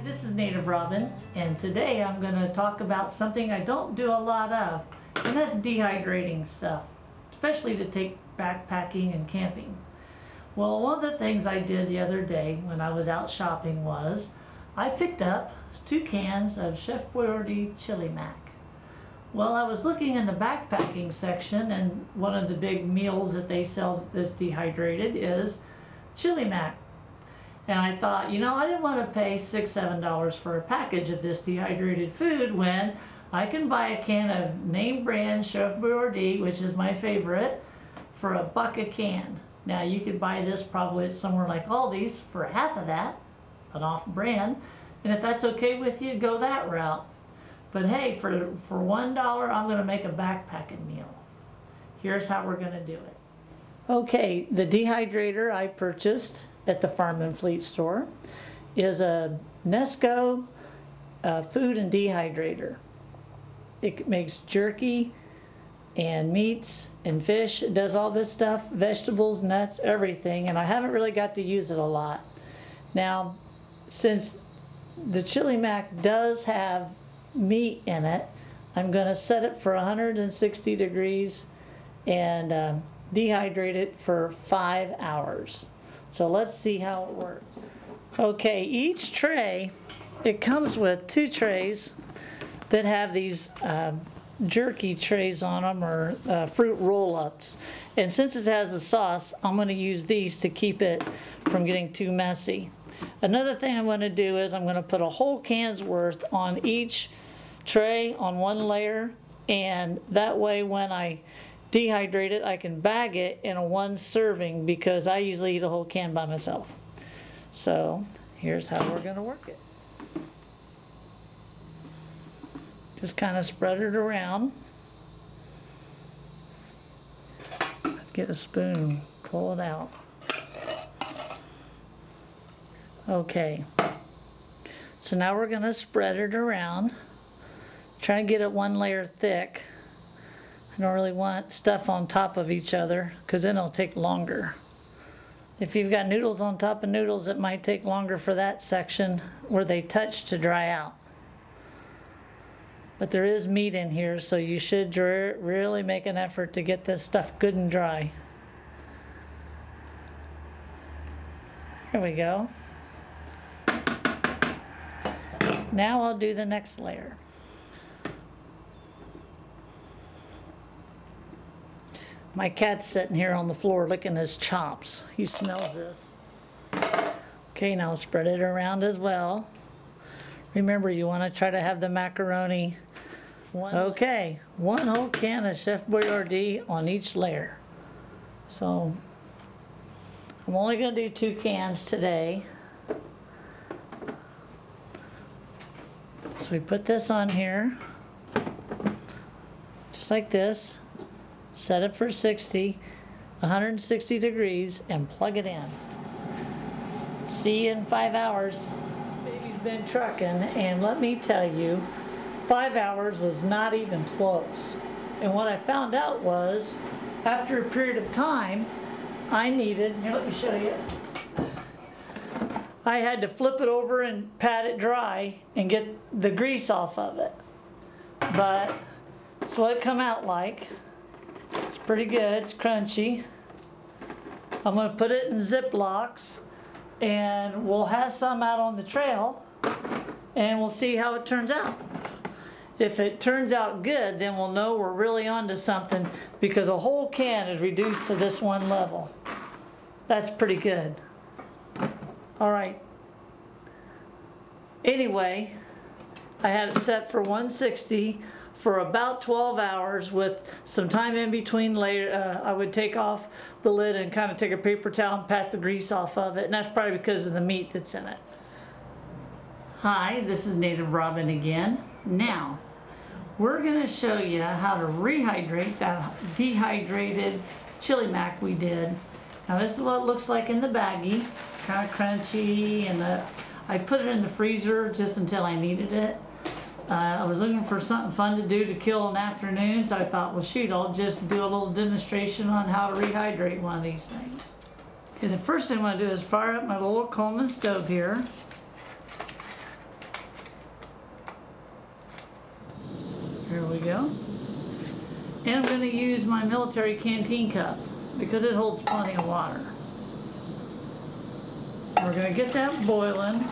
This is Native Robin, and today I'm going to talk about something I don't do a lot of, and that's dehydrating stuff, especially to take backpacking and camping. Well, one of the things I did the other day when I was out shopping was I picked up 2 cans of Chef Boyardee chilimac. Well, I was looking in the backpacking section, and one of the big meals that they sell that's dehydrated is chilimac. And I thought, you know, I didn't want to pay $6, $7 for a package of this dehydrated food when I can buy a can of name brand Chef Boyardee, which is my favorite, for $1 a can. Now you could buy this probably at somewhere like Aldi's for half of that, an off brand. And if that's okay with you, go that route. But hey, for $1, I'm going to make a backpacking meal. Here's how we're going to do it. Okay, the dehydrator I purchased at the Farm and Fleet store is a Nesco food and dehydrator. It makes jerky and meats and fish. It does all this stuff, vegetables, nuts, everything, and I haven't really got to use it a lot. Now, since the chilimac does have meat in it, I'm going to set it for 160 degrees and dehydrate it for 5 hours. So let's see how it works. Okay, each tray, it comes with 2 trays that have these jerky trays on them, or fruit roll-ups. And since it has a sauce, I'm going to use these to keep it from getting too messy. Another thing I'm going to do is I'm going to put a whole can's worth on each tray on one layer, and that way when I dehydrate it, I can bag it in a 1 serving, because I usually eat a whole can by myself. So here's how we're going to work it. Just kind of spread it around. Get a spoon, pull it out. Okay, so now we're going to spread it around. Try and get it 1 layer thick. I don't really want stuff on top of each other, because then it'll take longer. If you've got noodles on top of noodles, it might take longer for that section where they touch to dry out. But there is meat in here, so you should really make an effort to get this stuff good and dry. Here we go. Now I'll do the next layer. My cat's sitting here on the floor licking his chops. He smells this. Okay, now spread it around as well. Remember, you want to try to have the macaroni. Okay, 1 whole can of Chef Boyardee on each layer. So I'm only going to do 2 cans today. So we put this on here, just like this. Set it for 160 degrees, and plug it in. See you in 5 hours. Baby's been trucking, and let me tell you, 5 hours was not even close. And what I found out was, after a period of time, I needed, here, let me show you. I had to flip it over and pat it dry and get the grease off of it. But that's what it come out like. It's pretty good, it's crunchy. I'm going to put it in Ziplocs, and we'll have some out on the trail, and we'll see how it turns out. If it turns out good, then we'll know we're really onto something, because a whole can is reduced to this 1 level. That's pretty good. Alright. Anyway, I had it set for 160 for about 12 hours with some time in between later. I would take off the lid and kind of take a paper towel and pat the grease off of it, and that's probably because of the meat that's in it. Hi, this is Native Robin again. Now, we're going to show you how to rehydrate that dehydrated chilimac we did. Now this is what it looks like in the baggie. It's kind of crunchy, and I put it in the freezer just until I needed it. I was looking for something fun to do to kill an afternoon, so I thought, well shoot, I'll just do a little demonstration on how to rehydrate one of these things. Okay, the first thing I'm going to do is fire up my little Coleman stove here. we go. And I'm going to use my military canteen cup because it holds plenty of water. We're going to get that boiling,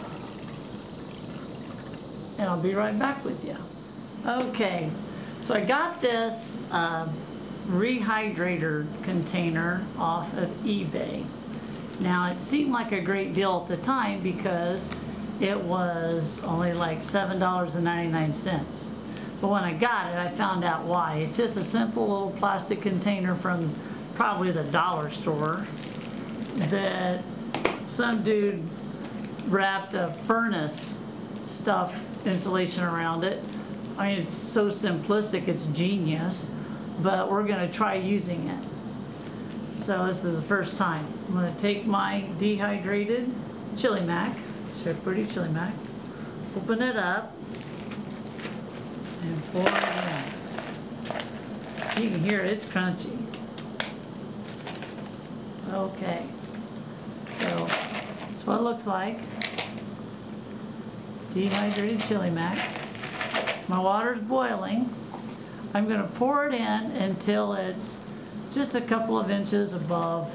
and I'll be right back with you. Okay, so I got this rehydrator container off of eBay. Now it seemed like a great deal at the time because it was only like $7.99. But when I got it, I found out why. It's just a simple little plastic container from probably the dollar store that some dude wrapped a furnace stuff insulation around it. I mean, it's so simplistic, it's genius, but we're gonna try using it. So this is the first time. I'm gonna take my dehydrated chilimac, Chef Pretty chilimac, open it up, and pour it in. You can hear it's crunchy. Okay, so that's what it looks like. Dehydrated chilimac. My water's boiling. I'm going to pour it in until it's just a couple of inches above.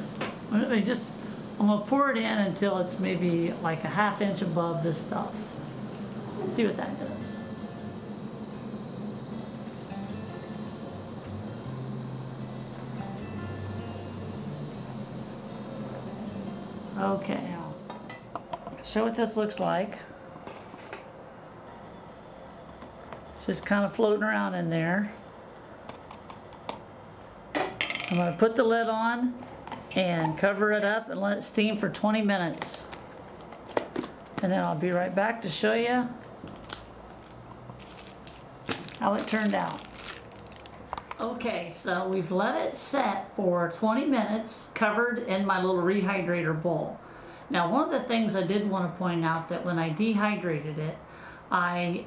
I'm going to pour it in until it's maybe like a ½ inch above this stuff. See what that does. Okay, I'll show what this looks like. It's just kind of floating around in there. I'm going to put the lid on and cover it up and let it steam for 20 minutes. And then I'll be right back to show you how it turned out. Okay, so we've let it set for 20 minutes covered in my little rehydrator bowl. Now, one of the things I did want to point out that when I dehydrated it, I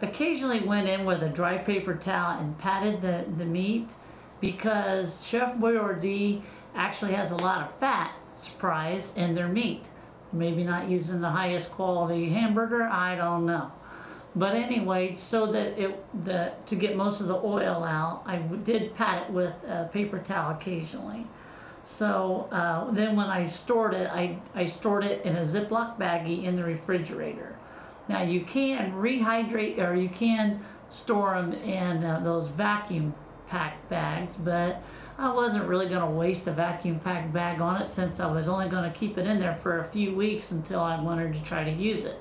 occasionally went in with a dry paper towel and patted the meat because Chef Boyardee actually has a lot of fat, surprise, in their meat. Maybe not using the highest quality hamburger, I don't know. But anyway, so that to get most of the oil out, I did pat it with a paper towel occasionally. So then when I stored it, I stored it in a Ziploc baggie in the refrigerator. Now you can rehydrate, or you can store them in those vacuum packed bags, but I wasn't really going to waste a vacuum packed bag on it since I was only going to keep it in there for a few weeks until I wanted to try to use it.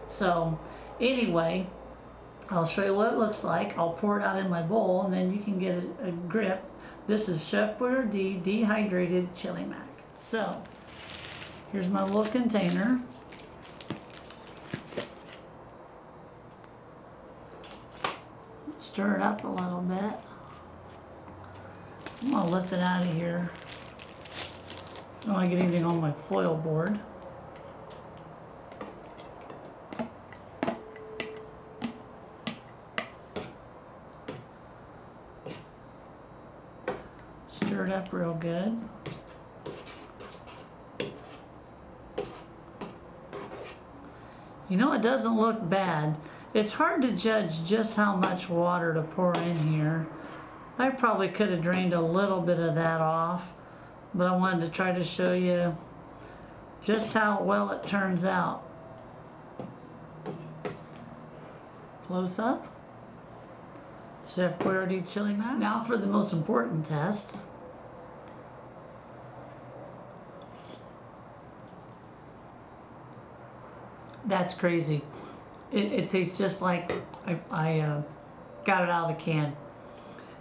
So anyway, I'll show you what it looks like. I'll pour it out in my bowl and then you can get a grip. This is Chef Boyardee dehydrated chilimac. So here's my little container. Stir it up a little bit. I'm going to lift it out of here. I don't want to get anything on my foil board. Stir it up real good. You know, it doesn't look bad. It's hard to judge just how much water to pour in here. I probably could have drained a little bit of that off, but I wanted to try to show you just how well it turns out. Close up. Chef Boyardee chilimac. Now for the most important test. That's crazy. It tastes just like I got it out of the can.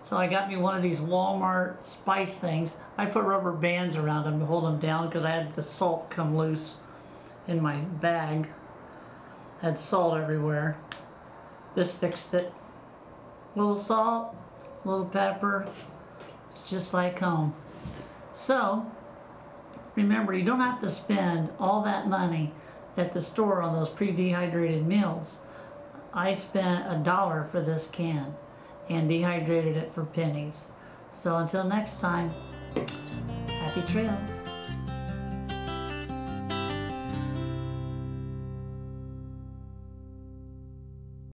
So I got me one of these Walmart spice things. I put rubber bands around them to hold them down because I had the salt come loose in my bag. I had salt everywhere. This fixed it. A little salt, a little pepper. It's just like home. So remember, you don't have to spend all that money at the store on those pre-dehydrated meals. I spent $1 for this can and dehydrated it for pennies. So until next time, happy trails.